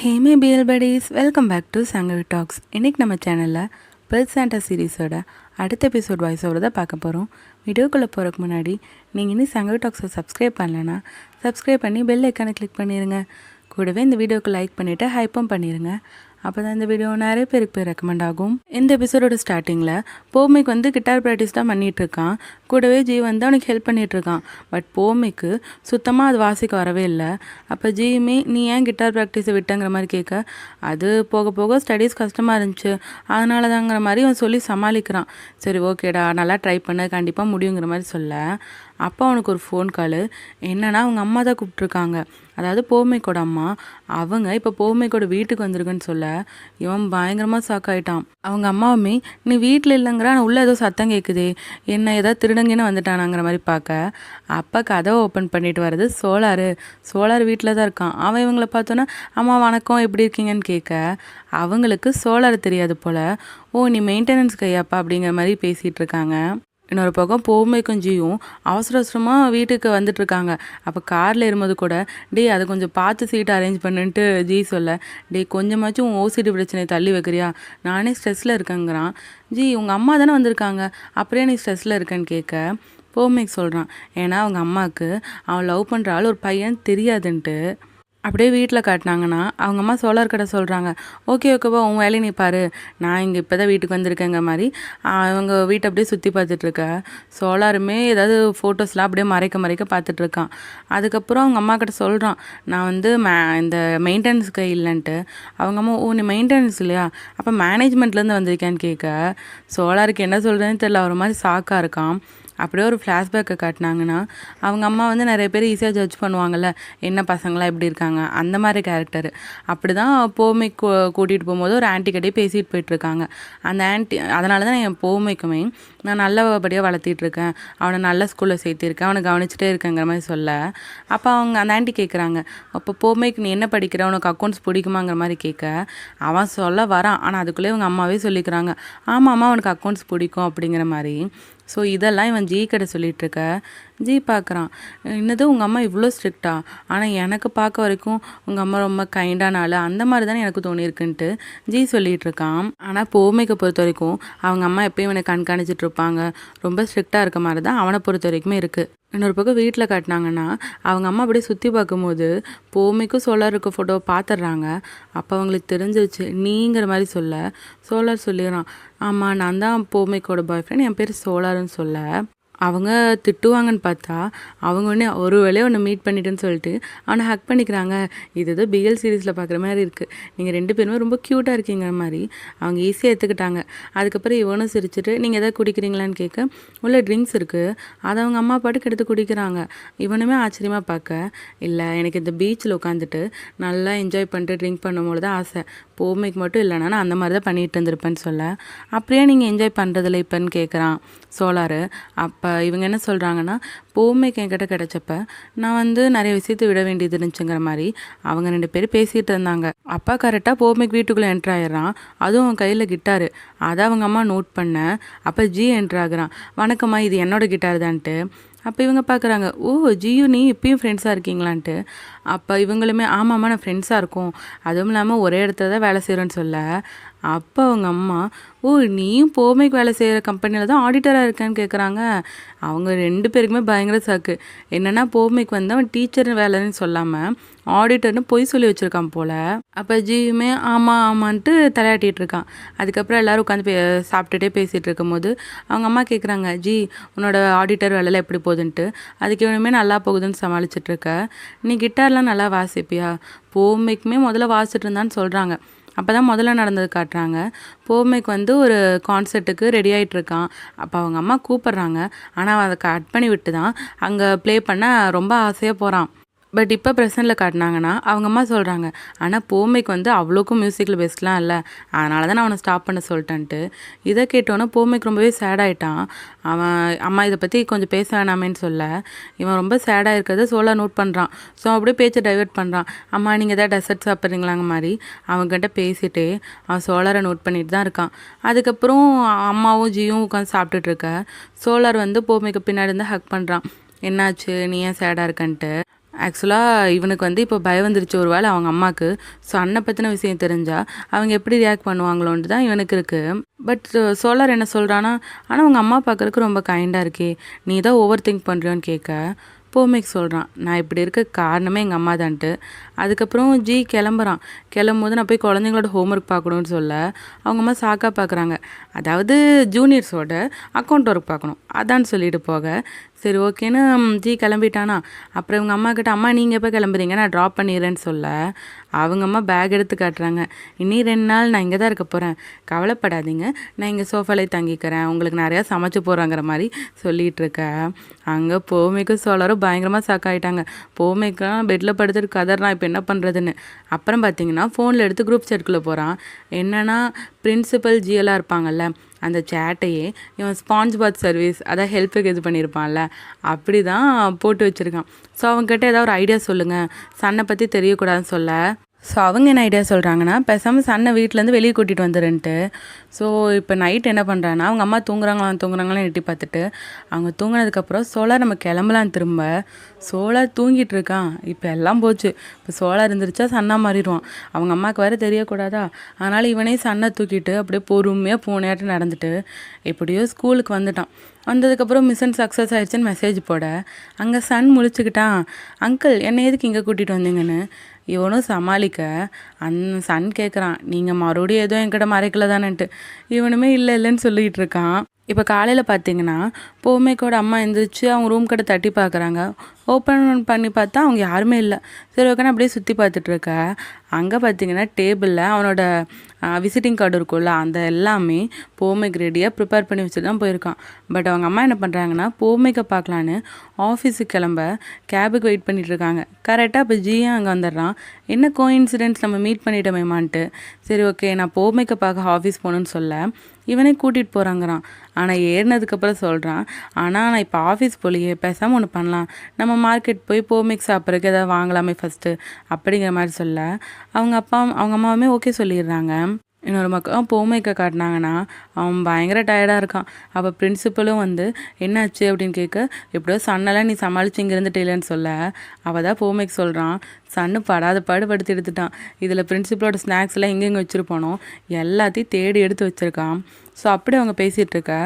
Hey my PL buddies, welcome back to Sangavi talks. இன்றைக்கி நம்ம சேனலில் பெர்த் சாண்டா சீரீஸோட அடுத்த எபிசோட் வாய்ஸ் ஓவர் தான் பார்க்க போகிறோம். வீடியோக்குள்ளே போகிறதுக்கு முன்னாடி நீங்கள் இன்னும் சங்கவி டாக்ஸை சப்ஸ்கிரைப் பண்ணலைன்னா சப்ஸ்கிரைப் பண்ணி பெல் ஐக்கானை கிளிக் பண்ணிடுங்க. கூடவே இந்த வீடியோக்கு லைக் பண்ணிவிட்டு ஹைப்பும் பண்ணிடுங்க. அப்போ தான் இந்த வீடியோ நிறைய பேருக்கு போய் ரெக்கமெண்ட் ஆகும். இந்த எபிசோடோட ஸ்டார்டிங்கில் போமிக்கு வந்து கிட்டார் ப்ராக்டிஸ் தான் பண்ணிகிட்ருக்கான். கூடவே ஜி வந்து அவனுக்கு ஹெல்ப் பண்ணிகிட்ருக்கான். பட் போமிக்கு சுத்தமாக அது வாசிக்க வரவே இல்லை. அப்போ ஜியுமே நீ ஏன் கிட்டார் ப்ராக்டிஸை விட்டங்கிற மாதிரி கேட்க, அது போக போக ஸ்டடீஸ் கஷ்டமாக இருந்துச்சு அதனால தாங்கிற மாதிரி அவன் சொல்லி சமாளிக்கிறான். சரி ஓகேடா, நல்லா ட்ரை பண்ண, கண்டிப்பாக முடியுங்கிற மாதிரி சொல்ல, அப்போ அவனுக்கு ஒரு ஃபோன் காலு. என்னன்னா அவங்க அம்மா தான் கூப்பிட்ருக்காங்க, அதாவது போமைக்கோட அம்மா. அவங்க இப்போ போமைக்கோட வீட்டுக்கு வந்திருக்குன்னு சொல்ல இவன் பயங்கரமாக ஷாக் ஆகிட்டான். அவங்க அம்மாவுமே நீ வீட்டில் இல்லைங்கிற, நான் உள்ளே ஏதோ சத்தம் கேட்குதே, என்ன ஏதாவது திருடங்கன்னு வந்துட்டானாங்கிற மாதிரி பார்க்க, அப்போ கதவை ஓப்பன் பண்ணிட்டு வர்றது சோலார் வீட்டில் தான் இருக்கான். அவன் இவங்கள பார்த்தோன்னா அம்மா வணக்கம் எப்படி இருக்கீங்கன்னு கேட்க, அவங்களுக்கு சோலார் தெரியாது போல். ஓ நீ மெயின்டெனன்ஸ் கையாப்பா அப்படிங்கிற மாதிரி பேசிகிட்டு இருக்காங்க. இன்னொரு பக்கம் போமைக்கும் ஜியும் அவசர அவசரமாக வீட்டுக்கு வந்துட்டுருக்காங்க. அப்போ காரில் ஏறும்போது கூட அதை கொஞ்சம் பார்த்து சீட்டை அரேஞ்ச் பண்ணுன்ட்டு ஜி சொல்ல, கொஞ்சமாச்சும் ஓசிடி பிரச்சனை தள்ளி வைக்கிறியா, நானே ஸ்ட்ரெஸ்ஸில் இருக்கேங்கிறான். ஜி உங்கள் அம்மா தானே வந்திருக்காங்க, அப்படியே நீ ஸ்ட்ரெஸ்ஸில் இருக்கேன்னு கேட்க, போமைக்கு சொல்கிறான் ஏன்னா அவங்க அம்மாவுக்கு அவன் லவ் பண்ணுற ஆள் ஒரு பையன் தெரியாதுன்ட்டு. அப்படியே வீட்டில் காட்டினாங்கன்னா அவங்க அம்மா சோலார் கடை சொல்கிறாங்க. ஓகேவா உன் வேலையை நீ பாரு, நான் இங்கே இப்போ தான் வீட்டுக்கு வந்திருக்கேங்க மாதிரி அவங்க வீட்டை அப்படியே சுற்றி பார்த்துட்ருக்க. சோலாருமே ஏதாவது ஃபோட்டோஸ்லாம் அப்படியே மறைக்க பார்த்துட்ருக்கான். அதுக்கப்புறம் அவங்க அம்மா கிட்ட சொல்கிறான், நான் வந்து இந்த மெயின்டெனன்ஸ்க்கு இல்லைன்ட்டு. அவங்க அம்மா ஓ நீ மெயின்டெனன்ஸ் இல்லையா, அப்போ மேனேஜ்மெண்ட்லேருந்து வந்திருக்கேன்னு கேட்க, சோலாருக்கு என்ன சொல்கிறதுன்னு தெரியல, ஒரு மாதிரி ஷாக்காக இருக்கான். அப்படியே ஒரு ஃப்ளாஷ்பேக்கை காட்டினாங்கன்னா அவங்க அம்மா வந்து நிறைய பேர் ஈஸியாக ஜட்ஜ் பண்ணுவாங்கள்ல, என்ன பசங்களாம் எப்படி இருக்காங்க அந்த மாதிரி கேரக்டர். அப்படி தான் போமைக்கு கூட்டிகிட்டு போகும்போது ஒரு ஆன்ட்டிக்கிட்டே பேசிகிட்டு போயிட்டுருக்காங்க. அந்த ஆன்ட்டி அதனால தான் என் போமைக்குமே நான் நல்லபடியாக வளர்த்திட்ருக்கேன், அவனை நல்ல ஸ்கூலில் சேர்த்திருக்கேன், அவனை கவனிச்சிட்டே இருக்கேங்கிற மாதிரி சொல்ல, அப்போ அவங்க அந்த ஆன்ட்டி கேட்குறாங்க, அப்போ போமைக்கு நீ என்ன படிக்கிற, உனக்கு அக்கௌண்ட்ஸ் பிடிக்குமாங்கிற மாதிரி கேட்க, அவன் சொல்ல வரான். ஆனால் அதுக்குள்ளே இவங்க அம்மாவே சொல்லிக்கிறாங்க, ஆமாம் அவனுக்கு அக்கௌண்ட்ஸ் பிடிக்கும் அப்படிங்கிற மாதிரி. ஸோ இதெல்லாம் இவன் ஜி கிட்ட சொல்லிகிட்ருக்க. ஜி பார்க்குறான், என்னது உங்கள் அம்மா இவ்வளோ ஸ்ட்ரிக்டா, ஆனால் எனக்கு பார்க்க வரைக்கும் உங்கள் அம்மா ரொம்ப கைண்டான ஆள், அந்த மாதிரி தானே எனக்கு தோணியிருக்குன்ட்டு ஜி சொல்லிகிட்ருக்கான். ஆனால் போமைக்கு பொறுத்த வரைக்கும் அவங்க அம்மா எப்பயும் இவனை கண்காணிச்சிட்ருப்பாங்க, ரொம்ப ஸ்ட்ரிக்டாக இருக்க மாதிரி தான் அவனை பொறுத்த வரைக்குமே இருக்குது. இன்னொரு பக்கம் வீட்டில் காட்டினாங்கன்னா அவங்க அம்மா அப்படியே சுற்றி பார்க்கும்போது போமைக்கும் சோலாருக்கு ஃபோட்டோவை பார்த்துட்றாங்க. அப்போ அவங்களுக்கு தெரிஞ்சிருச்சு நீங்கிற மாதிரி சொல்ல, சோலார் சொல்லிடுறான், ஆமாம் நான் தான் போமைக்கோட பாய் ஃப்ரெண்ட், என் பேர் சோலார்னு சொல்ல, அவங்க திட்டுவாங்கன்னு பார்த்தா அவங்க ஒரு வேலையை ஒன்று மீட் பண்ணிட்டேன்னு சொல்லிட்டு அவனை ஹக் பண்ணிக்கிறாங்க. இது ஏதோ பிஎல் சீரீஸில் பார்க்குற மாதிரி இருக்குது, நீங்கள் ரெண்டு பேருமே ரொம்ப க்யூட்டாக இருக்கீங்கிற மாதிரி அவங்க ஈஸியாக எடுத்துக்கிட்டாங்க. அதுக்கப்புறம் இவனும் சிரிச்சுட்டு நீங்கள் எதாவது குடிக்கிறீங்களான்னு கேட்க, உள்ள ட்ரிங்க்ஸ் இருக்குது, அதை அவங்க அம்மா பாட்டுக்கு எடுத்து குடிக்கிறாங்க. இவனுமே ஆச்சரியமாக பார்க்க, இல்லை எனக்கு இந்த பீச்சில் உட்காந்துட்டு நல்லா என்ஜாய் பண்ணிட்டு ட்ரிங்க் பண்ணும்போது தான் ஆசை, போமைக்கு மட்டும் இல்லைனா நான் அந்த மாதிரி தான் பண்ணிகிட்டு இருந்திருப்பேன்னு சொல்ல, அப்படியே நீங்கள் என்ஜாய் பண்ணுறதில்ல இப்போன்னு கேட்குறான் சோலாரு. அப்போ இவங்க என்ன சொல்கிறாங்கன்னா, போமைக்கு என்கிட்ட கிடச்சப்ப நான் வந்து நிறைய விஷயத்தை விட வேண்டியது இருந்துச்சுங்கிற மாதிரி அவங்க ரெண்டு பேரும் பேசிகிட்டு இருந்தாங்க. அப்பா கரெக்டாக போமைக்கு வீட்டுக்குள்ளே என்ட்ரு ஆகிடுறான், அதுவும் அவன் கையில் கிட்டாரு. அதை அவங்க அம்மா நோட் பண்ண, அப்போ ஜி என்ட்ரு ஆகுறான், வணக்கம்மா இது என்னோட கிட்டார் தான்ட்டு. அப்போ இவங்க பார்க்குறாங்க, ஓ ஜியு நீ இப்பயும் ஃப்ரெண்ட்ஸாக இருக்கீங்களான்ட்டு. அப்போ இவங்களுமே ஆமாம்மா நான் ஃப்ரெண்ட்ஸாக இருக்கோம், அதுவும் இல்லாமல் ஒரே இடத்துல தான் வேலை செய்கிறோன்னு சொல்ல, அப்போ அவங்க அம்மா ஓ நீயும் போமைக்கு வேலை செய்கிற கம்பெனியில் தான் ஆடிட்டராக இருக்கேன்னு கேட்குறாங்க. அவங்க ரெண்டு பேருக்குமே பயங்கர சாக்கு. என்னென்னா போமைக்கு வந்து அவன் டீச்சர் வேலைன்னு சொல்லாமல் ஆடிட்டர்னு பொய் சொல்லி வச்சுருக்கான் போல். அப்போ ஜியுமே ஆமான்ட்டு தலையாட்டிகிட்டு இருக்கான். அதுக்கப்புறம் எல்லோரும் உட்காந்து சாப்பிட்டுட்டே பேசிகிட்டு இருக்கும்போது அவங்க அம்மா கேட்குறாங்க, ஜி உன்னோட ஆடிட்டர் வேலையில் எப்படி போகுதுன்ட்டு. அதுக்கு இவனுமே நல்லா போகுதுன்னு சமாளிச்சிட்ருக்க, நீ கிட்டார்லாம் நல்லா வாசிப்பியா, போமைக்குமே முதல்ல வாசிட்டு இருந்தான்னு சொல்கிறாங்க. அப்போ தான் முதல்ல நடந்தது காட்டுறாங்க. போமைக்கு வந்து ஒரு கான்சர்ட்டுக்கு ரெடி ஆகிட்ருக்கான். அப்போ அவங்க அம்மா கூப்பிட்றாங்க, ஆனால் அவன் அதை கட் பண்ணி விட்டு தான் அங்கே ப்ளே பண்ண ரொம்ப ஆசையாக போகிறான். பட் இப்போ ப்ரெசென்ட்டில் காட்டினாங்கன்னா அவங்க அம்மா சொல்கிறாங்க, ஆனால் போமைக்கு வந்து அவ்வளோக்கும் மியூசிக்கில் பெஸ்ட்லாம் இல்லை, அதனால தான் நான் அவனை ஸ்டாப் பண்ண சொல்லிட்டேன்ட்டு. இதை கேட்டோன்னே போமைக்கு ரொம்பவே சேட் ஆகிட்டான். அவன் அம்மா இதை பற்றி கொஞ்சம் பேச வேணாமேன்னு சொல்ல, இவன் ரொம்ப சேடாக இருக்கிறத சோலார் நோட் பண்ணுறான். ஸோ அப்படியே பேச்சை டைவெர்ட் பண்ணுறான். அம்மா நீங்கள் எதாவது டெசர்ட் சாப்பிட்றீங்களாங்க மாதிரி அவங்ககிட்ட பேசிகிட்டே அவன் சோலாரை நோட் பண்ணிட்டு தான் இருக்கான். அதுக்கப்புறம் அம்மாவும் ஜியும் உட்காந்து சாப்பிட்டுட்ருக்க, சோலார் வந்து போமைக்கு பின்னாடி இருந்து ஹக் பண்ணுறான், என்னாச்சு நீ ஏன் சேடாக இருக்கன்ட்டு. ஆக்சுவலாக இவனுக்கு வந்து இப்போ பயம் வந்துருச்சு ஒரு வேளை அவங்க அம்மாவுக்கு. ஸோ அண்ணனை பற்றின விஷயம் தெரிஞ்சால் அவங்க எப்படி ரியாக்ட் பண்ணுவாங்களோன்ட்டு தான் இவனுக்கு இருக்குது. பட் சோலார் என்ன சொல்கிறான்னா, ஆனால் உங்கள் அம்மா பார்க்குறக்கு ரொம்ப கைண்டாக இருக்கே, நீ தான் ஓவர் திங்க் பண்ணுறியோன்னு கேட்க போமேக் சொல்கிறான், நான் இப்படி இருக்க காரணமே எங்கள் அம்மா தான்ட்டு. அதுக்கப்புறம் ஜி கிளம்புறான். கிளம்பும்போது நான் போய் குழந்தைங்களோட ஹோம்ஒர்க் பார்க்கணுன்னு சொல்ல அவங்க அம்மா சாக்காக பார்க்குறாங்க. அதாவது ஜூனியர்ஸோட அக்கௌண்ட் ஒர்க் பார்க்கணும் அதான்னு சொல்லிட்டு போக, சரி ஓகேன்னு ஜி கிளம்பிட்டானா. அப்புறம் இவங்க அம்மா கிட்ட, அம்மா நீங்கள் எப்போ கிளம்புறீங்க, நான் ட்ராப் பண்ணிடுறேன்னு சொல்ல அவங்க அம்மா பேக் எடுத்து காட்டுறாங்க. இன்னி 2 நாள் நான் இங்கே தான் இருக்க போகிறேன், கவலைப்படாதீங்க, நான் இங்கே சோஃபாலே தங்கிக்கிறேன், உங்களுக்கு நிறையா சமைச்சு போகிறாங்கிற மாதிரி சொல்லிகிட்டு இருக்கேன். அங்கே போமேக்கும் சோலாரும் பயங்கரமாக சாக்காயிட்டாங்க. போமேக்கெலாம் பெட்டில் படுத்துட்டு கதறான் இப்போ என்ன பண்ணுறதுன்னு. அப்புறம் பார்த்தீங்கன்னா ஃபோனில் எடுத்து குரூப் சேட்டுக்குள்ளே போகிறான். என்னென்னா பிரின்சிபல் ஜிஎல்லாம் இருப்பாங்கல்ல, அந்த சேட்டையே இவன் ஸ்பாஞ்ச் பாத் சர்வீஸ், அதான் ஹெல்ப்புக்கு இது பண்ணியிருப்பான்ல, அப்படி தான் போட்டு வச்சுருக்கான். ஸோ அவங்ககிட்ட ஏதாவது ஒரு ஐடியா சொல்லுங்கள், சன்னை பற்றி தெரியக்கூடாதுன்னு சொல்ல, ஸோ அவங்க என்ன ஐடியா சொல்கிறாங்கன்னா, பேசாமல் சன்னை வீட்டிலேருந்து வெளியே கூட்டிகிட்டு வந்துருன்ட்டு. ஸோ இப்போ நைட் என்ன பண்ணுறான்னா, அவங்க அம்மா தூங்குறாங்களான்னு எட்டி பார்த்துட்டு, அவங்க தூங்கினதுக்கப்புறம் சோலார் நம்ம கிளம்பலாம் திரும்ப. சோலார் தூங்கிட்டு இருக்கான். இப்போ எல்லாம் போச்சு. இப்போ சோலார் இருந்துருச்சா சன்னா மாறிடுவான். அவங்க அம்மாவுக்கு வேறு தெரியக்கூடாதா, அதனால் இவனே சன்னை தூக்கிட்டு அப்படியே பொறுமையாக பூனையாட்டு நடந்துட்டு எப்படியோ ஸ்கூலுக்கு வந்துட்டான். வந்ததுக்கப்புறம் மிஷன் சக்ஸஸ் ஆயிடுச்சுன்னு மெசேஜ் போட, அங்கே சன் முழிச்சுக்கிட்டான். அங்கிள் என்னை எதுக்கு இங்கே கூட்டிகிட்டு வந்தீங்கன்னு. இவனும் சமாளிக்க அந்த சன் கேட்குறான், நீங்கள் மறுபடியும் எதுவும் என்கிட்ட மறைக்கல தானேன்ட்டு. இவனுமே இல்லைன்னு சொல்லிகிட்டு இருக்கான். இப்போ காலையில் பார்த்தீங்கன்னா போமேக்கோட அம்மா எழுந்திரிச்சு அவங்க ரூம் கிட்ட தட்டி பார்க்குறாங்க. ஓப்பன் பண்ணி பார்த்தா அவங்க யாருமே இல்லை. சரி ஓகேன்னு அப்படியே சுற்றி பார்த்துட்டு இருக்க, அங்கே பார்த்தீங்கன்னா டேபிளில் அவனோட விசிட்டிங் கார்டு இருக்கும்ல, அந்த எல்லாமே போமேக் ரெடியாக ப்ரிப்பேர் பண்ணி வச்சுட்டு தான் போயிருக்கான். பட் அவங்க அம்மா என்ன பண்ணுறாங்கன்னா, போமேக்கை பார்க்கலான்னு ஆஃபீஸுக்கு கிளம்ப கேபுக்கு வெயிட் பண்ணிட்டு இருக்காங்க. கரெக்டாக இப்போ ஜியும் அங்கே வந்துடுறான். என்ன கோஇன்சிடென்ட்ஸ், நம்ம மீட் பண்ணிட்டோமேமான்ட்டு. சரி ஓகே நான் போமேக்கை பார்க்க ஆஃபீஸ் போகணுன்னு சொல்ல இவனே கூட்டிகிட்டு போகிறாங்கிறான். ஆனால் ஏறினதுக்கப்புறம் சொல்கிறான், ஆனால் நான் இப்போ ஆஃபீஸ் போலியே, பேசாமல் ஒன்று பண்ணலாம், நம்ம மார்க்கெட் போய் போமேக் சாப்பிட்றதுக்கு எதாவது வாங்கலாமே ஃபஸ்ட்டு அப்படிங்கிற மாதிரி சொல்ல அவங்க அம்மாவுமே ஓகே சொல்லிடுறாங்க. இன்னொரு பக்கம் போமேக்கை காட்டினாங்கன்னா அவன் பயங்கர டயர்டாக இருக்கான். அப்போ பிரின்சிபலும் வந்து என்னாச்சு அப்படின்னு கேட்க, எப்படியோ சன்னெல்லாம் நீ சமாளித்து இங்கே இருந்துட்டேலன்னு சொல்ல அவள் தான் போமேக் சொல்கிறான், சன்னு படாத பாடுபடுத்தி எடுத்துட்டான். இதில் பிரின்சிபலோட ஸ்நாக்ஸ்லாம் எங்கெங்கே வச்சுருப்பானோ எல்லாத்தையும் தேடி எடுத்து வச்சுருக்கான். ஸோ அப்படி அவங்க பேசிகிட்டு இருக்க,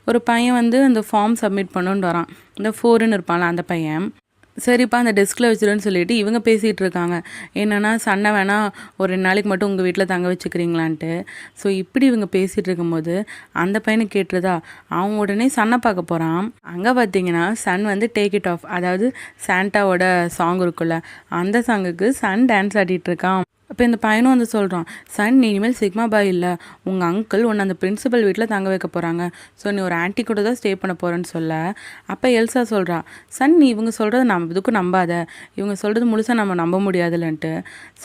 ஒரு பையன் வந்து அந்த ஃபார்ம் சப்மிட் பண்ணுன்னு வரான். இந்த 4ன்னு இருப்பான்ல அந்த பையன். சரிப்பா அந்த டெஸ்கில் வச்சுருன்னு சொல்லிட்டு இவங்க பேசிகிட்டு இருக்காங்க. என்னென்னா சன்னை வேணால் ஒரு 2 நாளைக்கு மட்டும் உங்கள் வீட்டில் தங்க வச்சுக்கிறீங்களான்ட்டு. ஸோ இப்படி இவங்க பேசிகிட்டு இருக்கும்போது அந்த பையனுக்கு கேட்டுருதா, அவன் உடனே சன்னை பார்க்க போகிறான். அங்கே பார்த்தீங்கன்னா சன் வந்து டேக் இட் ஆஃப், அதாவது சாண்டாவோட சாங் இருக்குல்ல, அந்த சாங்குக்கு சன் டான்ஸ் ஆடிட்டு இருக்கான். அப்போ இந்த பையனும் வந்து சொல்கிறான், சன் நீ இனிமேல் சிக்மா பாய் இல்லை, உங்கள் அங்கிள் உன்னை அந்த பிரின்சிபல் வீட்டில் தங்க வைக்க போகிறாங்க, ஸோ நீ ஒரு ஆன்ட்டி கூட தான் ஸ்டே பண்ண போகிறேன்னு சொல்ல அப்போ எல்சா சொல்கிறா, சன் நீ இவங்க சொல்கிறத நம்ம இதுக்கும் நம்பாத, இவங்க சொல்கிறது முழுசாக நம்ம நம்ப முடியாதுலன்ட்டு.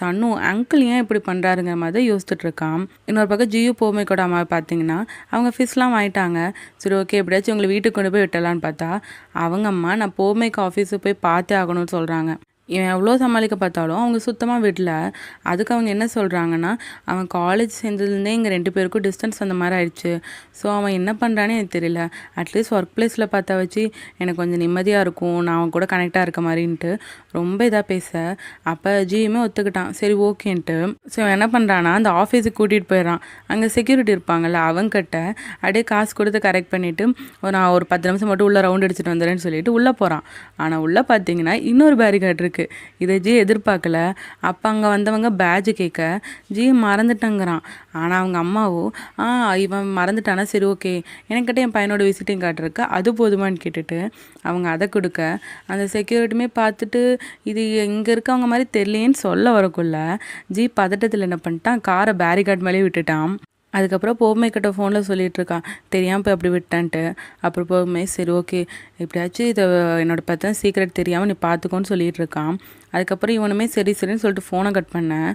சன்னும் அங்கிள் ஏன் இப்படி பண்ணுறாருங்கிற மாதிரி யோசிச்சுட்டு இருக்கான். இன்னொரு பக்கம் ஜியு போமேக்கோட அம்மா பார்த்தீங்கன்னா அவங்க ஃபிஷ்லாம் வாங்கிட்டாங்க. சரி ஓகே எப்படியாச்சும் உங்களை வீட்டுக்கு கொண்டு போய் விட்டலான்னு பார்த்தா அவங்க அம்மா நான் போமேக் ஆஃபீஸுக்கு போய் பார்த்தே ஆகணும்னு சொல்கிறாங்க. இவன் எவ்வளோ சமாளிக்க பார்த்தாலும் அவங்க சுத்தமாக விடல. அதுக்கு அவங்க என்ன சொல்கிறாங்கன்னா, அவன் காலேஜ் சேர்ந்ததுலேருந்தே இங்கே 2 பேருக்கும் டிஸ்டன்ஸ் அந்த மாதிரி ஆயிடுச்சு. ஸோ அவன் என்ன பண்ணுறானே எனக்கு தெரியல, அட்லீஸ்ட் ஒர்க் பிளேஸில் பார்த்தா வச்சு எனக்கு கொஞ்சம் நிம்மதியாக இருக்கும், நான் அவன் கூட கனெக்டாக இருக்க மாதிரின்ட்டு ரொம்ப இதாக பேச அப்போ ஜியுமே ஒத்துக்கிட்டான். சரி ஓகேன்ட்டு ஸோ என்ன பண்ணுறான்னா அந்த ஆஃபீஸுக்கு கூட்டிகிட்டு போயிடறான். அங்கே செக்யூரிட்டி இருப்பாங்கள்ல அவங்ககிட்ட அப்படியே காசு கொடுத்து கரெக்ட் பண்ணிவிட்டு நான் ஒரு 10 நிமிஷம் மட்டும் உள்ளே ரவுண்ட் அடிச்சுட்டு வந்துடுறேன்னு சொல்லிட்டு உள்ளே போகிறான். ஆனால் உள்ளே பார்த்தீங்கன்னா இன்னொரு பேரிகார்டு இருக்குது. இதை ஜி எதிர்பார்க்கல. அப்போ அங்கே வந்தவங்க பேட்ஜ் கேட்க ஜி மறந்துட்டேங்கிறான். ஆனால் அவங்க அம்மாவோ இவன் மறந்துட்டானா சரி ஓகே எனக்கிட்ட என் பையனோட விசிட்டிங் கார்டு இருக்கு அது போதுமான்னு கேட்டுட்டு அவங்க அதை கொடுக்க அந்த செக்யூரிட்டியுமே பார்த்துட்டு இது இங்கே இருக்கவங்க மாதிரி தெரியலேன்னு சொல்ல வரக்குள்ள ஜி பதட்டத்தில் என்ன பண்ணிட்டான், காரை பேரிகார்டு மேலேயே விட்டுட்டான். அதுக்கப்புறம் போமேக்கிட்ட ஃபோனில் சொல்லிகிட்டு இருக்கான், தெரியாமல் போய் அப்படி விட்டான்ட்டு. அப்புறம் போமே சரி ஓகே எப்படியாச்சும் இதை என்னோட பார்த்தா சீக்ரெட் தெரியாமல் நீ பார்த்துக்கோன்னு சொல்லிகிட்டு இருக்கான். அதுக்கப்புறம் இவனுமே சரின்னு சொல்லிட்டு ஃபோனை கட் பண்ணேன்.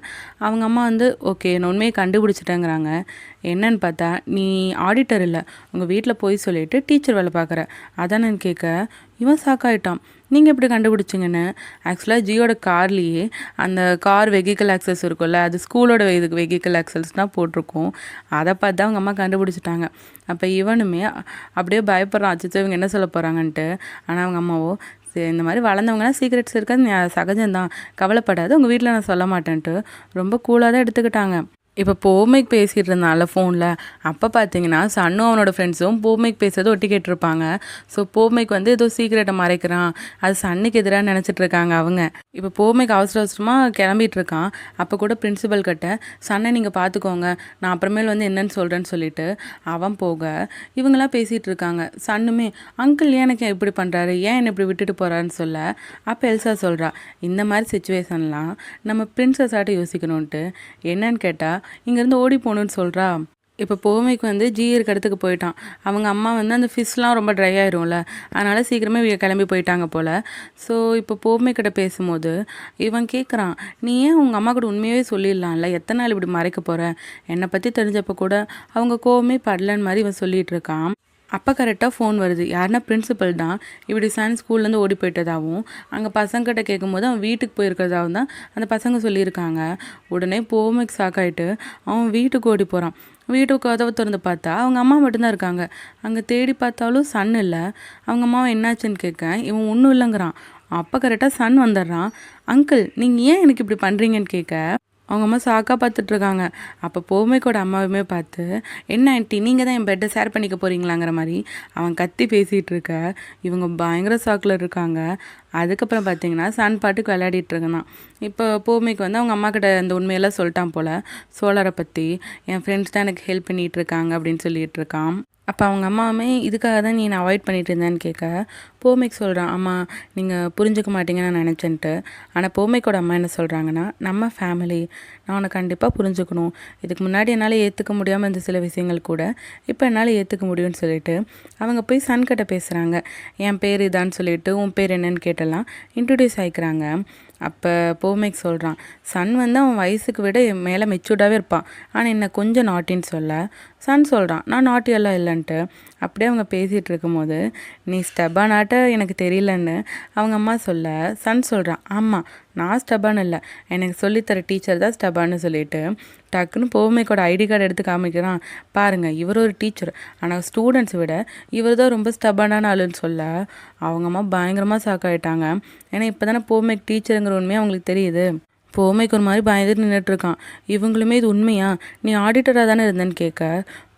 அவங்க அம்மா வந்து ஓகே நான் உண்மையை கண்டுபிடிச்சிட்டேங்கிறாங்க. என்னன்னு பார்த்தா நீ ஆடிட்டர் இல்லை, உங்கள் வீட்டில் போய் சொல்லிவிட்டு டீச்சர் வேலை பார்க்குற அதானு கேட்க இவன் ஷாக்காயிட்டான். நீங்கள் எப்படி கண்டுபிடிச்சிங்கன்னு. ஆக்சுவலாக ஜியோட கார்லேயே அந்த கார் வெஹிக்கல் ஆக்சஸ் இருக்கும்ல, அது ஸ்கூலோட வெஹிக்கல் ஆக்சஸ் தான் போட்டிருக்கோம். அதை பார்த்து அவங்க அம்மா கண்டுபிடிச்சிட்டாங்க. அப்போ இவனுமே அப்படியே பயப்படுறான், அச்சோ இவங்க என்ன சொல்ல போகிறாங்கன்ட்டு. ஆனால் அவங்க அம்மாவோ இந்த மாதிரி வளர்ந்தவங்கன்னா சீக்ரெட்ஸ் இருக்காது சகஜம்தான், கவலைப்படாது, உங்கள் வீட்டில் நான் சொல்ல மாட்டேன்ட்டு ரொம்ப கூலாக தான் எடுத்துக்கிட்டாங்க. இப்போ பொம்மைக்கு பேசிகிட்டு இருந்தால ஃபோனில், அப்போ பார்த்தீங்கன்னா சன்னும் அவனோட ஃப்ரெண்ட்ஸும் பொம்மைக்கு பேசுறது ஒட்டி கேட்டிருப்பாங்க. ஸோ பொம்மைக்கு வந்து ஏதோ சீக்கிரட்டை மறைக்கிறான், அது சன்னுக்கு எதிராக நினச்சிட்டு இருக்காங்க அவங்க. இப்போ பொம்மைக்கு அவசர அவசரமாக கிளம்பிட்டு இருக்கான். அப்போ கூட பிரின்சிபல் கிட்ட சன்னை நீங்கள் பார்த்துக்கோங்க, நான் அப்புறமேல் வந்து என்னன்னு சொல்கிறேன்னு சொல்லிட்டு அவன் போக இவங்களாம் பேசிகிட்டு இருக்காங்க. சன்னுமே அங்கிள் ஏன் எனக்கு இப்படி பண்ணுறாரு, ஏன் என்னை இப்படி விட்டுட்டு போகிறான்னு சொல்ல, அப்போ எல்சா சொல்கிறா இந்த மாதிரி சுச்சுவேஷன்லாம் நம்ம பிரின்சஸ் ஆட்ட யோசிக்கணுன்ட்டு. என்னன்னு கேட்டால் இங்கேருந்து ஓடி போகணுன்னு சொல்கிறா. இப்போ பொம்மைக்கு வந்து ஜி இருக்க இடத்துக்கு போயிட்டான். அவங்க அம்மா வந்து அந்த ஃபிஷ்லாம் ரொம்ப ட்ரை ஆயிரும்ல, அதனால் சீக்கிரமே கிளம்பி போயிட்டாங்க போல். ஸோ இப்போ பொம்மைக்கிட்ட பேசும்போது இவன் கேட்குறான், நீ ஏன் உங்கள் அம்மா கூட உண்மையாகவே சொல்லிடலாம்ல, எத்தனை நாள் இப்படி மறைக்க போகிற, என்னை பற்றி தெரிஞ்சப்போ கூட அவங்க கோவமே படலன்னு மாதிரி இவன் சொல்லிகிட்டு இருக்கான். அப்போ கரெக்டாக ஃபோன் வருது. யாருன்னா பிரின்சிபல் தான் இப்படி சன் ஸ்கூல்லேருந்து ஓடி போயிட்டதாகவும் அங்கே பசங்கிட்ட கேட்கும்போது அவன் வீட்டுக்கு போயிருக்கிறதாகவும் தான் அந்த பசங்க சொல்லியிருக்காங்க. உடனே பொம்மைக்கு ஷாக்காயிட்டு அவன் வீட்டுக்கு ஓடி போகிறான். வீட்டுக்கு கதவை திறந்து பார்த்தா அவங்க அம்மா மட்டும்தான் இருக்காங்க. அங்கே தேடி பார்த்தாலும் சன் இல்லை. அவங்க அம்மாவை என்னாச்சுன்னு கேட்க இவன் ஒன்றும் இல்லைங்கிறான். அப்போ கரெக்டாக சன் வந்துடுறான். அங்கிள் நீங்கள் ஏன் எனக்கு இப்படி பண்ணுறீங்கன்னு கேட்க அவங்க அம்மா சாக்காக பார்த்துட்ருக்காங்க. அப்போ பொம்மைக்கோட அம்மாவுமே பார்த்து, என்ன ஆண்டி நீங்கள் தான் என் பெட்டை ஷேர் பண்ணிக்க போகிறீங்களாங்கிற மாதிரி அவன் கத்தி பேசிகிட்டு இருக்க இவங்க பயங்கர சாக்கில் இருக்காங்க. அதுக்கப்புறம் பார்த்தீங்கன்னா சன் பாட்டுக்கு விளையாடிட்டு இருந்தான். இப்போ பொம்மைக்கு வந்து அவங்க அம்மா கிட்ட அந்த உண்மையெல்லாம் சொல்லிட்டான் போல், சோலாரை பற்றி. என் ஃப்ரெண்ட்ஸ் தான் எனக்கு ஹெல்ப் பண்ணிகிட்டு இருக்காங்க அப்படின்னு சொல்லிகிட்டு இருக்கான். அப்போ அவங்க அம்மாவுமே இதுக்காக தான் நீ நான் அவாய்ட் பண்ணிட்டு இருந்தேன்னு கேட்க பொம்மைக்கு சொல்கிறான், அம்மா நீங்கள் புரிஞ்சுக்க மாட்டீங்கன்னு நான் நினச்சேன்ட்டு. ஆனால் பொம்மைக்கோட அம்மா என்ன சொல்கிறாங்கன்னா, நம்ம ஃபேமிலி, நான் உன்னை கண்டிப்பாக புரிஞ்சுக்கணும். இதுக்கு முன்னாடி என்னால் ஏற்றுக்க முடியாமல் இருந்த சில விஷயங்கள் கூட இப்போ என்னால் ஏற்றுக்க முடியும்னு சொல்லிட்டு அவங்க போய் சன்கிட்ட பேசுகிறாங்க. என் பேர் இதான்னு சொல்லிட்டு உன் பேர் என்னன்னு கேட்டெல்லாம் இன்ட்ரடியூஸ் ஆகிக்கிறாங்க. அப்போ பொம்மைக்கு சொல்கிறான், சன் வந்து அவன் வயசுக்கு விட என் மேலே மெச்சூர்டாகவே இருப்பான், ஆனால் என்ன கொஞ்சம் நாட்டின்னு சொல்ல சன் சொல்கிறான், நான் நாட்டி எல்லாம் இல்லைன்ட்டு. அப்படியே அவங்க பேசிகிட்டு இருக்கும்போது நீ ஸ்டெபானாட்ட எனக்கு தெரியலன்னு அவங்க அம்மா சொல்ல சன் சொல்கிறான், ஆமாம் நான் ஸ்டெபான் இல்லை, எனக்கு சொல்லித்தர டீச்சர் தான் ஸ்டெபான்னு சொல்லிட்டு டக்குன்னு பொம்மைக்கோட ஐடி கார்டு எடுத்து காமிக்கிறான். பாருங்கள் இவர் ஒரு டீச்சர், ஆனால் ஸ்டூடெண்ட்ஸை விட இவர் தான் ரொம்ப ஸ்டெபானான ஆளுன்னு சொல்ல அவங்க அம்மா பயங்கரமாக ஷாக்காயிட்டாங்க. ஏன்னா இப்போ தானே பொம்மைக்கு டீச்சருங்கிற உண்மையாக அவங்களுக்கு தெரியுது. பொம்மைக்கு ஒரு மாதிரி பயந்துட்டு நின்றுட்டுருக்கான். இவங்களுமே இது உண்மையா, நீ ஆடிட்டராக தானே இருந்தேன்னு கேட்க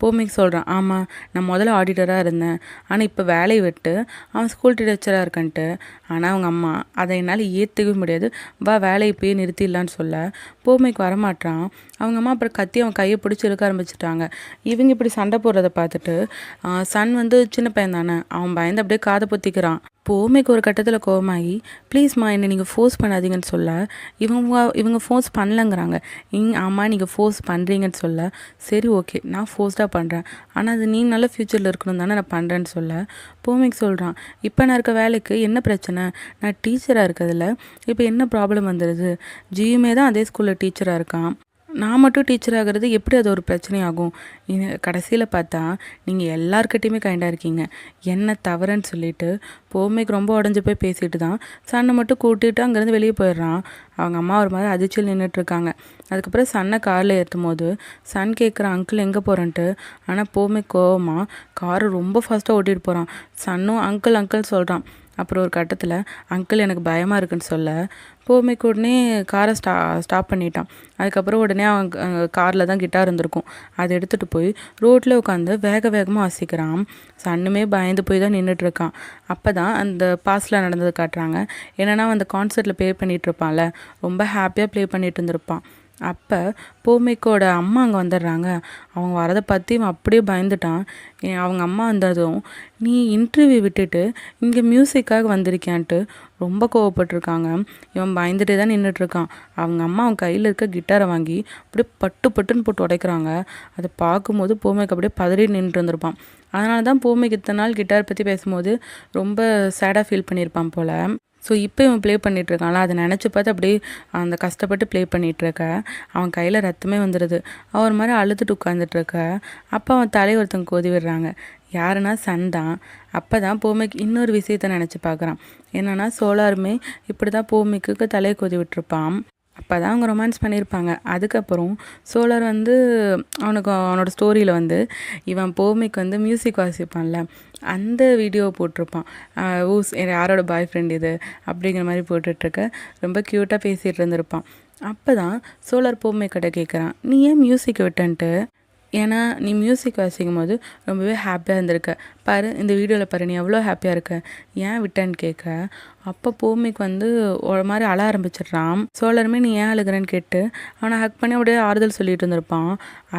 பொம்மைக்கு சொல்கிறான், ஆமாம் நான் முதல்ல ஆடிட்டராக இருந்தேன், ஆனால் இப்போ வேலையை விட்டு அவன் ஸ்கூல் டீச்சராக இருக்கன்ட்டு. ஆனால் அவங்க அம்மா அதை என்னால் ஏற்றுக்கவே முடியாது, வா வேலையை போய் நிறுத்திடலான்னு சொல்ல பொம்மைக்கு வரமாட்டான். அவங்க அம்மா அப்புறம் கத்தி அவன் கையை பிடிச்சி இழுக்க ஆரம்பிச்சிட்டாங்க. இவங்க இப்படி சண்டை போடுறத பார்த்துட்டு சன் வந்து சின்ன பையன் தானே, அவன் பயந்து அப்படியே காதை பொத்திக்கிறான். பொம்மைக்கு ஒரு கட்டத்தில் கோவமாகி, ப்ளீஸ்மா என்னை நீங்கள் ஃபோர்ஸ் பண்ணாதீங்கன்னு சொல்ல இவங்க ஃபோர்ஸ் பண்ணலங்கிறாங்க. ஆமாம் நீங்கள் ஃபோர்ஸ் பண்ணுறீங்கன்னு சொல்ல சரி ஓகே நான் ஃபோர்ஸ்டாக பண்ணுறேன், ஆனால் அது நீ நல்ல ஃப்யூச்சரில் இருக்கணும் தானே நான் பண்ணுறேன்னு சொல்ல பொம்மைக்கு சொல்கிறான், இப்போ நான் இருக்க வேலைக்கு என்ன பிரச்சனை, நான் டீச்சராக இருக்கிறதுல இப்போ என்ன ப்ராப்ளம் வந்துடுது, ஜியுமே தான் அதே ஸ்கூலில் டீச்சராக இருக்கான், நான் மட்டும் டீச்சர் ஆகிறது எப்படி அது ஒரு பிரச்சனையாகும், கடைசியில் பார்த்தா நீங்கள் எல்லாருக்கிட்டையுமே கைண்டாக இருக்கீங்க, என்ன தவறுன்னு சொல்லிட்டு பொம்மைக்கு ரொம்ப உடஞ்சி போய் பேசிட்டு தான் சன்னை மட்டும் கூட்டிகிட்டு அங்கேருந்து வெளியே போயிடுறான். அவங்க அம்மா ஒரு மாதிரி அதிர்ச்சியில் நின்றுட்டுருக்காங்க. அதுக்கப்புறம் சன்னை காரில் ஏற்றும் போது சன் கேட்குறான், அங்கிள் எங்கே போகிறேன்ட்டு. ஆனால் பொம்மை கோவமாக காரை ரொம்ப ஃபாஸ்ட்டாக ஓட்டிகிட்டு போகிறான். சன்னும் அங்கிள் அங்கிள் சொல்கிறான். அப்புறம் ஒரு கட்டத்தில் அங்கிள் எனக்கு பயமாக இருக்குன்னு சொல்ல பொம்மைக்கு உடனே காரை ஸ்டாப் பண்ணிட்டான். அதுக்கப்புறம் உடனே அவன் காரில் தான் கிட்டார் இருந்திருக்கும், அதை எடுத்துகிட்டு போய் ரோட்டில் உட்காந்து வேகமாக வாசிக்கிறான். சன்னுமே பயந்து போய் தான் நின்றுட்டுருக்கான். அப்போ தான் அந்த பாஸ்டில் நடந்தது காட்டுறாங்க. என்னென்னா அந்த கான்சர்ட்டில் ப்ளே பண்ணிகிட்ருப்பான்ல, ரொம்ப ஹாப்பியாக ப்ளே பண்ணிட்டு இருந்திருப்பான். அப்போ பொம்மைக்கோட அம்மா அங்கே வந்துடுறாங்க. அவங்க வரதை பற்றி இவன் அப்படியே பயந்துட்டான். அவங்க அம்மா வந்ததும் நீ இன்டர்வியூ விட்டுட்டு இங்கே மியூசிக்காக வந்திருக்கியான்ட்டு ரொம்ப கோவப்பட்டிருக்காங்க. இவன் பயந்துட்டே தான் நின்றுட்டுருக்கான். அவங்க அம்மா அவன் கையில் இருக்க கிட்டாரை வாங்கி அப்படியே பட்டுன்னு போட்டு உடைக்கிறாங்க. அதை பார்க்கும்போது பொம்மைக்கு அப்படியே பதறி நின்றுட்டு இருந்திருப்பான். அதனால தான் பொம்மைக்கு இத்தனை நாள் கிட்டார் பற்றி பேசும்போது ரொம்ப சேடாக ஃபீல் பண்ணியிருப்பான் போல். ஸோ இப்போ இவன் ப்ளே பண்ணிகிட்ருக்கான்ல, அதை நினச்சி பார்த்து அப்படியே அந்த கஷ்டப்பட்டு ப்ளே பண்ணிகிட்ருக்க அவன் கையில் ரத்தமே வந்துடுது. அவன் ஒரு மாதிரி அழுதுட்டு உட்காந்துட்ருக்க. அப்போ அவன் தலையை ஒருத்தவங்க கோதி விடுறாங்க. யாருன்னா சன் தான். அப்போ தான் பொம்மைக்கு இன்னொரு விஷயத்த நினச்சி பார்க்குறான். என்னென்னா சோலாருமே இப்படி தான் பொம்மைக்கு தலையை கோதி விட்டுருப்பான். அப்போ தான் அவங்க ரொமான்ஸ் பண்ணியிருப்பாங்க. அதுக்கப்புறம் சோலார் வந்து அவனோட ஸ்டோரியில் வந்து இவன் போமிக்கு வந்து மியூசிக் வாசிப்பான்ல, அந்த வீடியோவை போட்டிருப்பான். யாரோட பாய் ஃப்ரெண்ட் இது அப்படிங்கிற மாதிரி போட்டுட்ருக்க ரொம்ப க்யூட்டாக பேசிகிட்டு இருந்திருப்பான். அப்போ தான் சோலார் போமிக்கிட்ட கேட்குறான், நீ ஏன் மியூசிக் விட்டன்ட்டு? ஏன்னா நீ மியூசிக் வாசிக்கும் போது ரொம்பவே ஹாப்பியாக இருந்திருக்க, பாரு இந்த வீடியோவில் பாரு நீ எவ்வளோ ஹாப்பியாக இருக்க, ஏன் விட்டேன்னு கேட்க. அப்போ பூமிக்கு வந்து ஒரு மாதிரி அழ ஆரம்பிச்சிடுறான். சோழருமே நீ ஏன் அழுகிறேன்னு கேட்டு அவனை ஹக் பண்ணி அப்படியே ஆறுதல் சொல்லிட்டு இருந்திருப்பான்.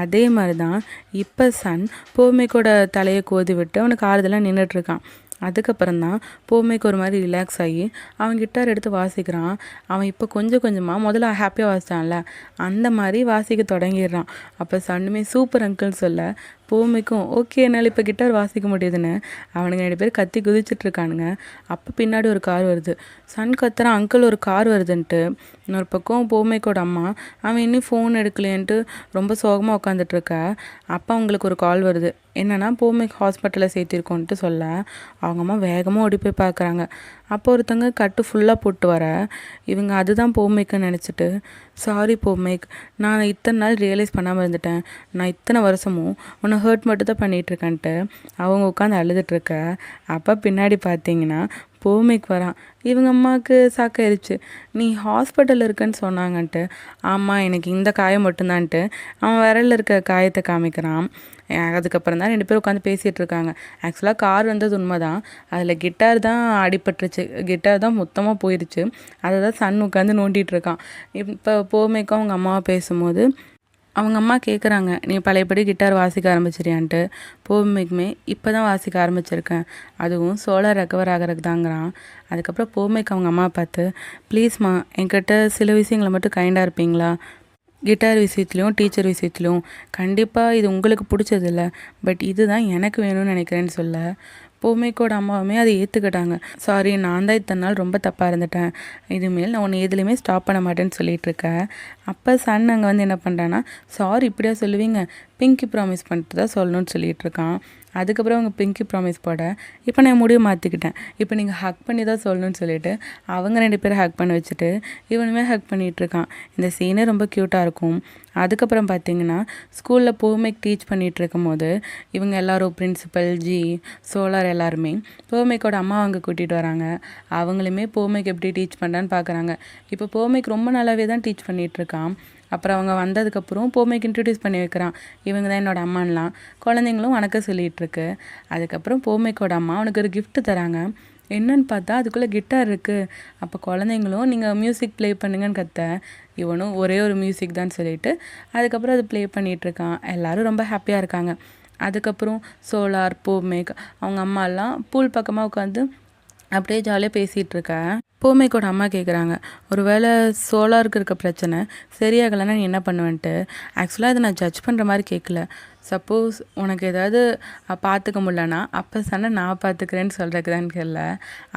அதே மாதிரி தான் இப்போ சன் பூமிக்கோட தலையை கோதி விட்டு அவனுக்கு ஆறுதலாக நின்றுட்டுருக்கான். அதுக்கப்புறம் தான் பூமிக்கு ஒரு மாதிரி ரிலாக்ஸ் ஆகி அவன் கிட்டார் எடுத்து வாசிக்கிறான். அவன் இப்போ கொஞ்சம் கொஞ்சமாக முதல்ல ஹாப்பியாக வாசித்தான்ல, அந்த மாதிரி வாசிக்க தொடங்கிடுறான். அப்போ சன்னுமே சூப்பர் அங்கிள் சொல்ல பூமிக்கும் ஓகே என்னால் இப்போ கிட்டார் வாசிக்க முடியுதுன்னு அவனுங்க 2 பேர் கத்தி குதிச்சிட்ருக்கானுங்க. அப்போ பின்னாடி ஒரு கார் வருது. சன் கத்துறான், அங்கிள் ஒரு கார் வருதுன்ட்டு. இன்னொரு பக்கம் பூமிக்கோட அம்மா அவன் இன்னும் ஃபோன் எடுக்கலேன்ட்டு ரொம்ப சோகமாக உட்காந்துட்ருக்க. அப்போ அவங்களுக்கு ஒரு கால் வருது, என்னென்னா பூமிக்கு ஹாஸ்பிட்டலில் சேர்த்திருக்கோன்ட்டு சொல்ல அவங்க அம்மா வேகமாக ஓடி போய் பார்க்குறாங்க. அப்போ ஒருத்தங்க கட்டு ஃபுல்லாக போட்டு வர இவங்க அதுதான் பூமிக்குன்னு நினச்சிட்டு, சாரி பூமிக், நான் இத்தனை நாள் ரியலைஸ் பண்ணாமல் இருந்துட்டேன், நான் இத்தனை வருஷமும் உன்னை ஹர்ட் மட்டும் தான் பண்ணிகிட்ருக்கேன்ட்டு அவங்க உட்காந்து அழுதுட்ருக்க. அப்போ பின்னாடி பார்த்தீங்கன்னா பூமிக்கு வரான். இவங்க அம்மாவுக்கு சாக்காயிருச்சு, நீ ஹாஸ்பிட்டலில் இருக்கன்னு சொன்னாங்கன்ட்டு. ஆமாம் எனக்கு இந்த காயம் மட்டும்தான்ட்டு அவன் விரலில் இருக்க காயத்தை காமிக்கிறான். அதுக்கப்புறம் தான் 2 பேரும் உட்காந்து பேசிகிட்டு இருக்காங்க. ஆக்சுவலாக கார் வந்தது உண்மை தான், அதில் கிட்டார் தான் அடிபட்டுருச்சு, கிட்டார் தான் மொத்தமாக போயிடுச்சு. அதை தான் சன் உட்காந்து நோண்டிகிட்டு இருக்கான். இப்போ பூமிக்கும் அவங்க அம்மாவை பேசும்போது அவங்க அம்மா கேட்குறாங்க, நீ பழையபடி கிட்டார் வாசிக்க ஆரம்பிச்சிரியான்ட்டு. பூமிக்குமே இப்போ தான் வாசிக்க ஆரம்பிச்சிருக்கேன், அதுவும் சோலார் ரெக்கவர் ஆகிறதுக்கு தாங்கிறான். அதுக்கப்புறம் பூமிக்கு அவங்க அம்மா பார்த்து, ப்ளீஸ்மா என்கிட்ட சில விஷயங்களை மட்டும் கைண்டாக இருப்பீங்களா, கிட்டார் விஷயத்துலையும் டீச்சர் விஷயத்துலையும். கண்டிப்பாக இது உங்களுக்கு பிடிச்சதில்ல, பட் இதுதான் எனக்கு வேணும்னு நினைக்கிறேன்னு சொல்ல பூமிக்கோட அம்மாவுமே அதை ஏற்றுக்கிட்டாங்க. சாரி, நான் தான் இத்தனை நாள் ரொம்ப தப்பாக இருந்துட்டேன், இதுமேல் நான் உன்னை எதுலேயுமே ஸ்டாப் பண்ண மாட்டேன்னு சொல்லிகிட்ருக்கேன். அப்போ சன் அங்கே வந்து என்ன பண்ணுறான்னா, சாரி இப்படியா சொல்லுவீங்க, பிங்கி ப்ராமிஸ் பண்ணிட்டு தான் சொல்லணும்னு சொல்லிகிட்டு இருக்கான். அதுக்கப்புறம் அவங்க பிங்கி ப்ராமிஸ் போட, இப்போ நான் முடிவு மாற்றிக்கிட்டேன், இப்போ நீங்கள் ஹக் பண்ணி தான் சொல்லணும்னு சொல்லிவிட்டு அவங்க 2 பேரும் ஹக் பண்ணி வச்சுட்டு இவனுமே ஹக் பண்ணிகிட்ருக்கான். இந்த சீனே ரொம்ப க்யூட்டாக இருக்கும். அதுக்கப்புறம் பார்த்திங்கன்னா ஸ்கூலில் பூமிக்கு டீச் பண்ணிகிட்டு இருக்கும் போது இவங்க எல்லோரும் பிரின்சிபல் சோலார் எல்லாருமே பூமிக்கோட அம்மா அங்கே கூட்டிகிட்டு வராங்க. அவங்களுமே பூமிக்கு எப்படி டீச் பண்ணுறான்னு பார்க்குறாங்க. இப்போ பூமிக்கு ரொம்ப நல்லாவே தான் டீச் பண்ணிகிட்ருக்கான். அப்புறம் அவங்க வந்ததுக்கப்புறம் பூமிக்கு இன்ட்ரடியூஸ் பண்ணி வைக்கிறான், இவங்க தான் என்னோடய அம்மான்லாம். குழந்தைங்களும் வணக்கம் சொல்லிகிட்ருக்கு. அதுக்கப்புறம் பூமிக்கோட அம்மா அவனுக்கு ஒரு கிஃப்ட் தராங்க. என்னன்னு பார்த்தா அதுக்குள்ளே கிட்டார் இருக்குது. அப்போ குழந்தைங்களும் நீங்கள் மியூசிக் ப்ளே பண்ணுங்கன்னு கத்த, இவனும் ஒரே ஒரு மியூசிக் தான் சொல்லிவிட்டு அதுக்கப்புறம் அது ப்ளே பண்ணிகிட்ருக்கான். எல்லோரும் ரொம்ப ஹாப்பியாக இருக்காங்க. அதுக்கப்புறம் சோலார் பூமிக் அவங்க அம்மாலாம் பூல் பக்கமாக உட்காந்து அப்படியே ஜாலியாக பேசிகிட்டு இருக்கேன். பூமிக்கோட அம்மா கேட்குறாங்க, ஒரு வேளை சோலாருக்கு இருக்க பிரச்சனை சரியாகலைன்னா நீ என்ன பண்ணுவேன்ட்டு. ஆக்சுவலாக இதை நான் ஜட்ஜ் பண்ணுற மாதிரி கேட்கல, சப்போஸ் உனக்கு ஏதாவது பார்த்துக்க முடியலன்னா அப்போ சண்டை நான் பார்த்துக்கிறேன்னு சொல்கிறதுக்கு தான் கேட்கல.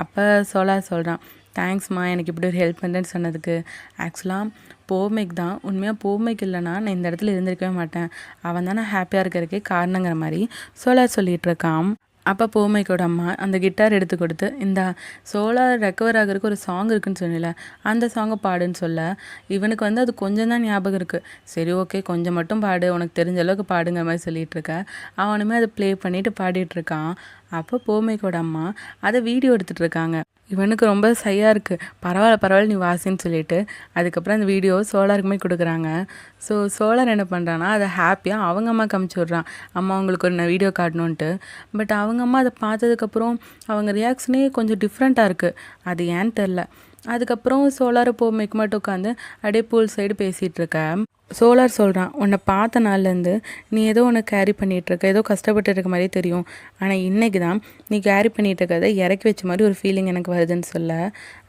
அப்போ சோலார் சொல்கிறான், தேங்க்ஸ்மா எனக்கு இப்படி ஒரு ஹெல்ப் பண்ணுறேன்னு சொன்னதுக்கு. ஆக்சுவலாக பூமிக் தான் உண்மையாக, பூமிக் இல்லைனா நான் இந்த இடத்துல இருந்திருக்கவே மாட்டேன், அவன் தான் நான் ஹாப்பியாக இருக்கிறதுக்கே காரணங்கிற மாதிரி சோலார் சொல்லிகிட்டு இருக்கான். அப்போ பூமிக்கோட அம்மா அந்த கிட்டார் எடுத்து கொடுத்து, இந்த சோலார் ரெக்கவர் ஆகிறதுக்கு ஒரு சாங் இருக்குன்னு சொன்னல, அந்த சாங்கை பாடுன்னு சொல்ல இவனுக்கு வந்து அது கொஞ்சம் தான் ஞாபகம் இருக்குது. சரி ஓகே கொஞ்சம் மட்டும் பாடு, உனக்கு தெரிஞ்ச அளவுக்கு பாடுங்கிற மாதிரி சொல்லிகிட்டு இருக்க. அவனுமே அதை ப்ளே பண்ணிவிட்டு பாடிட்டுருக்கான். அப்போ பூமிக்கோட அம்மா அதை வீடியோ எடுத்துகிட்ருக்காங்க. இவனுக்கு ரொம்ப சையாக இருக்குது, பரவாயில்ல நீ வாசின்னு சொல்லிட்டு அதுக்கப்புறம் அந்த வீடியோ சோலாருக்குமே கொடுக்குறாங்க. ஸோ சோலார் என்ன பண்ணுறான்னா அதை ஹாப்பியாக அவங்க அம்மா காமிச்சு விட்றான், அம்மா அவங்களுக்கு ஒரு வீடியோ காட்டணுன்ட்டு. பட் அவங்க அம்மா அதை பார்த்ததுக்கப்புறம் அவங்க ரியாக்ஷனே கொஞ்சம் டிஃப்ரெண்ட்டாக இருக்குது, அது ஏன்னு தெரில. அதுக்கப்புறம் சோலார் பூமிக்கு மட்டும் உட்காந்து அப்படியே பூல் சைடு பேசிகிட்டு இருக்கேன். சோலார் சொல்கிறான், உன்னை பார்த்த நாள்லேருந்து நீ ஏதோ ஒன்று கேரி பண்ணிகிட்ருக்க, ஏதோ கஷ்டப்பட்டு இருக்க மாதிரி தெரியும், ஆனால் இன்றைக்கி தான் நீ கேரி பண்ணிகிட்டு இருக்கிறத இறக்கி வச்ச மாதிரி ஒரு ஃபீலிங் எனக்கு வருதுன்னு சொல்ல.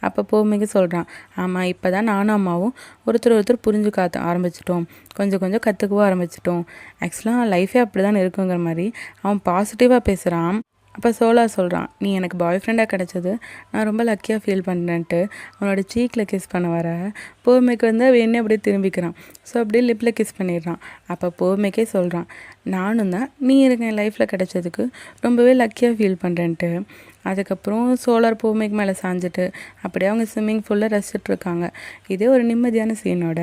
அப்போ பூமிக்கு சொல்கிறான், ஆமாம் இப்போ தான் நானும் அம்மாவும் ஒருத்தர் புரிஞ்சுக்க ஆரம்பிச்சிட்டோம், கொஞ்சம் கொஞ்சம் கற்றுக்கவும் ஆரம்பிச்சிட்டோம். ஆக்சுவலாக லைஃபே அப்படி தான் இருக்குங்கிற மாதிரி அவன் பாசிட்டிவாக பேசுகிறான். அப்போ சோலார் சொல்கிறான், நீ எனக்கு பாய் ஃப்ரெண்டாக கிடச்சது நான் ரொம்ப லக்கியாக ஃபீல் பண்ணுறேன்ட்டு அவனோட சீக்கில் கிஸ் பண்ண வர பூமிக்கு வந்து அவன் என்ன அப்படியே திரும்பிக்கிறான். ஸோ அப்படியே லிப்பில் கிஸ் பண்ணிடுறான். அப்போ பூமிக்கே சொல்கிறான், நானும் தான் நீ எனக்கு என் லைஃப்பில் கிடச்சதுக்கு ரொம்பவே லக்கியாக ஃபீல் பண்ணுறேன்ட்டு. அதுக்கப்புறம் சோலார் பூமிக்கு மேலே சாஞ்சிட்டு அப்படியே அவங்க ஸ்விம்மிங் ஃபூலில் ரசிச்சுட்ருக்காங்க. இதே ஒரு நிம்மதியான சீனோட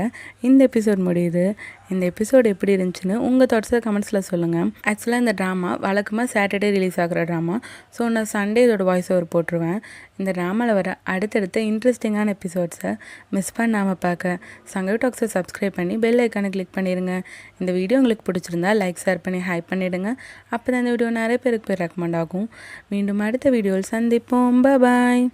இந்த எபிசோட் முடியுது. இந்த எபிசோடு எப்படி இருந்துச்சுன்னு உங்கள் தாட்ஸை கமெண்ட்ஸில் சொல்லுங்கள். ஆக்சுவலாக இந்த ட்ராமா வழக்கமாக சாட்டர்டே ரிலீஸ் ஆகிற ட்ராமா. ஸோ நான் சண்டே இதோட வாய்ஸ் ஓவர் போட்டுருவேன். இந்த ட்ராமாவில் வர அடுத்தடுத்த இன்ட்ரெஸ்டிங்கான எபிசோட்ஸை மிஸ் பண்ணாமல் பார்க்க சங்கவி டாக்ஸை சப்ஸ்கிரைப் பண்ணி பெல் ஐக்கானை கிளிக் பண்ணிடுங்க. இந்த வீடியோ உங்களுக்கு பிடிச்சிருந்தா லைக் ஷேர் பண்ணி ஹைப் பண்ணிவிடுங்க. அப்போ தான் இந்த வீடியோ நிறைய பேருக்கு ரெக்கமெண்ட் ஆகும். மீண்டும் அடுத்த வீடியோவில் சந்திப்போம். பாய்.